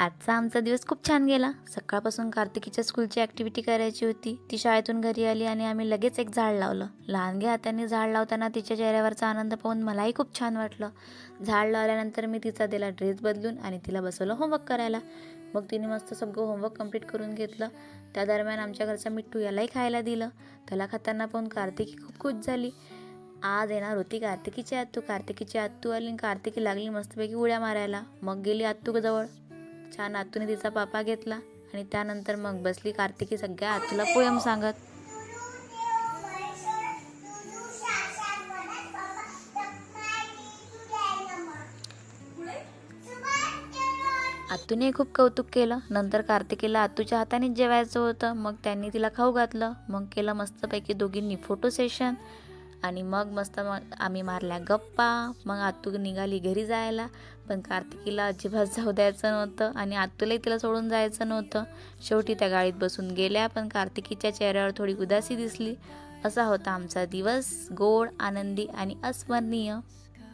आजचा आमचा दिवस खूप छान गेला. सकाळपासून कार्तिकीच्या स्कूलची ॲक्टिव्हिटी करायची होती. ती शाळेतून घरी आली आणि आम्ही लगेच एक झाड लावलं. लहानग्या हातांनी झाड लावताना तिच्या चेहऱ्यावरचा आनंद पाहून मलाही खूप छान वाटलं. झाड लावल्यानंतर मी तिचा दिला ड्रेस बदलून आणि तिला बसवलं होमवर्क करायला. मग तिने मस्त सगळं होमवर्क कंप्लीट करून घेतलं. त्या दरम्यान आमच्या घरचा मिट्टू यालाही खायला दिलं. त्याला खाताना पाहून कार्तिकी खूप खुश झाली. आज येणार होती कार्तिकीची आत्तू आली आणि कार्तिकी लागली मस्तपैकी उड्या मारायला. मग गेली आत्तूजवळ. छान आत्तूने तिचा पापा घेतला आणि त्यानंतर मग बसली कार्तिकी सगळ्या आत्तूला पोयम सांगत. आत्तूने खूप कौतुक केलं. नंतर कार्तिकीला आत्तूच्या हातानेच जेवायचं होतं. मग त्यांनी तिला खाऊ घातलं. मग केलं मस्तपैकी दोघींनी फोटो सेशन आणि मग आम्ही मारल्या गप्पा. मग आत्तू निघाली घरी जायला, पण कार्तिकीला अजिबात जाऊ द्यायचं नव्हतं आणि आत्तूलाही तिला सोडून जायचं नव्हतं. शेवटी त्या गाडीत बसून गेल्या, पण कार्तिकीच्या चेहऱ्यावर थोडी उदासी दिसली. असा होता आमचा दिवस, गोड, आनंदी आणि अस्मरणीय.